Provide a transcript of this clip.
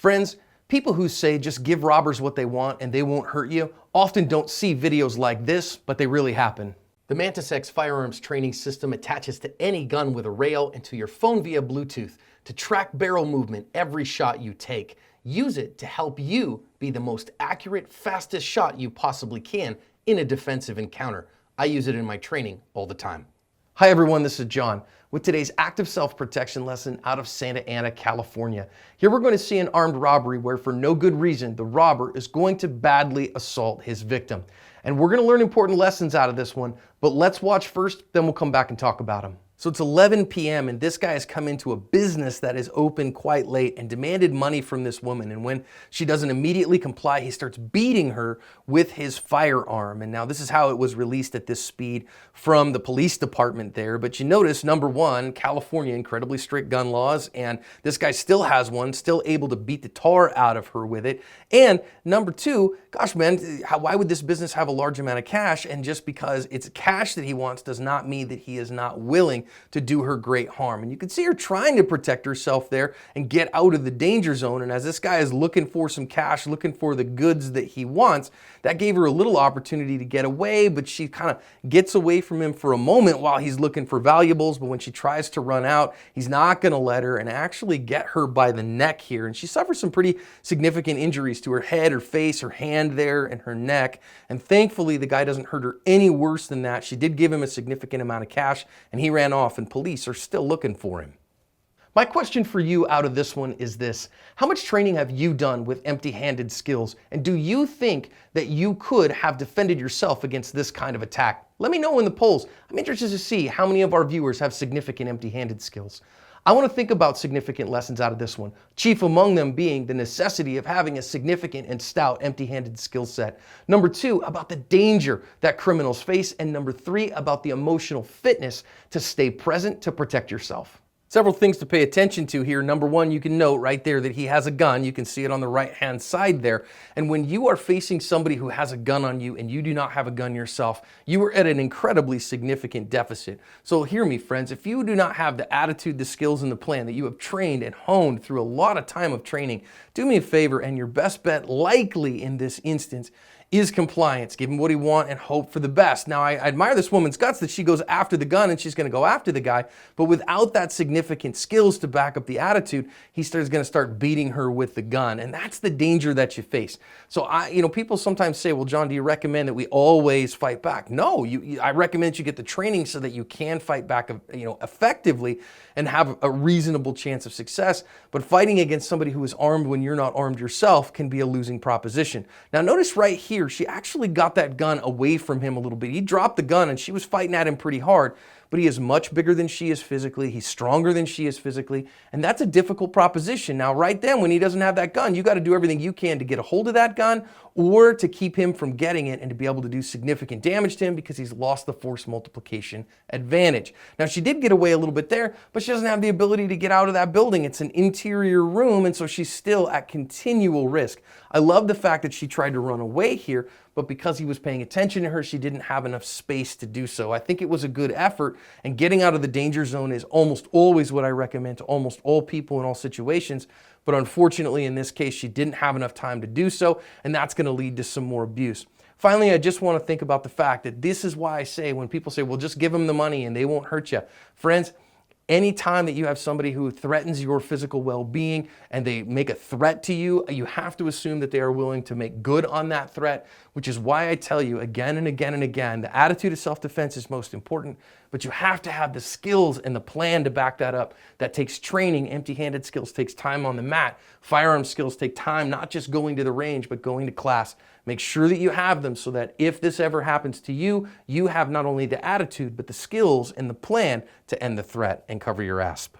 Friends, people who say just give robbers what they want and they won't hurt you often don't see videos like this, but they really happen. The Mantis X firearms training system attaches to any gun with a rail and to your phone via Bluetooth to track barrel movement every shot you take. Use it to help you be the most accurate, fastest shot you possibly can in a defensive encounter. I use it in my training all the time. Hi everyone, this is John with today's active self-protection lesson out of Santa Ana, California. Here we're going to see an armed robbery where for no good reason the robber is going to badly assault his victim. And we're going to learn important lessons out of this one, but let's watch first, then we'll come back and talk about them. So it's 11 p.m. and this guy has come into a business that is open quite late and demanded money from this woman. And when she doesn't immediately comply, he starts beating her with his firearm. And now this is how it was released at this speed from the police department there. But you notice, number one, California, incredibly strict gun laws, and this guy still has one, still able to beat the tar out of her with it. And number two, gosh man, why would this business have a large amount of cash? And just because it's cash that he wants does not mean that he is not willing to do her great harm. And you can see her trying to protect herself there and get out of the danger zone. And as this guy is looking for some cash, looking for the goods that he wants, that gave her a little opportunity to get away, but she kind of gets away from him for a moment while he's looking for valuables. But when she tries to run out, he's not going to let her and actually get her by the neck here. And she suffers some pretty significant injuries to her head, her face, her hand there, and her neck. And thankfully, the guy doesn't hurt her any worse than that. She did give him a significant amount of cash and he ran off, and police are still looking for him. My question for you out of this one is this: how much training have you done with empty-handed skills? And do you think that you could have defended yourself against this kind of attack? Let me know in the polls. I'm interested to see how many of our viewers have significant empty-handed skills. I want to think about significant lessons out of this one, chief among them being the necessity of having a significant and stout empty-handed skill set. Number two, about the danger that criminals face. And number three, about the emotional fitness to stay present to protect yourself. Several things to pay attention to here. Number one, you can note right there that he has a gun. You can see it on the right-hand side there. And when you are facing somebody who has a gun on you and you do not have a gun yourself, you are at an incredibly significant deficit. So hear me, friends, if you do not have the attitude, the skills, and the plan that you have trained and honed through a lot of time of training, do me a favor, and your best bet likely in this instance is compliance. Give him what he wants and hope for the best. Now, I admire this woman's guts that she goes after the gun and she's going to go after the guy, but without that significant skills to back up the attitude, he's going to start beating her with the gun, and that's the danger that you face. So people sometimes say, well, John, do you recommend that we always fight back? No, I recommend you get the training so that you can fight back, effectively and have a reasonable chance of success. But fighting against somebody who is armed when you're not armed yourself can be a losing proposition. Now, notice right here, she actually got that gun away from him a little bit. He dropped the gun and she was fighting at him pretty hard, but he is much bigger than she is physically. He's stronger than she is physically, and that's a difficult proposition. Now, right then, when he doesn't have that gun, you got to do everything you can to get a hold of that gun or to keep him from getting it and to be able to do significant damage to him because he's lost the force multiplication advantage. Now, she did get away a little bit there, but she doesn't have the ability to get out of that building. It's an interior room, and so she's still at continual risk. I love the fact that she tried to run away here, but because he was paying attention to her, she didn't have enough space to do so. I think it was a good effort, and getting out of the danger zone is almost always what I recommend to almost all people in all situations. But unfortunately, in this case, she didn't have enough time to do so, and that's going to lead to some more abuse. Finally, I just want to think about the fact that this is why I say when people say, well, just give them the money and they won't hurt you. Friends, anytime that you have somebody who threatens your physical well-being and they make a threat to you, you have to assume that they are willing to make good on that threat, which is why I tell you again and again and again, the attitude of self-defense is most important, but you have to have the skills and the plan to back that up. That takes training. Empty-handed skills takes time on the mat. Firearm skills take time, not just going to the range, but going to class. Make sure that you have them so that if this ever happens to you, you have not only the attitude, but the skills and the plan to end the threat and cover your asp.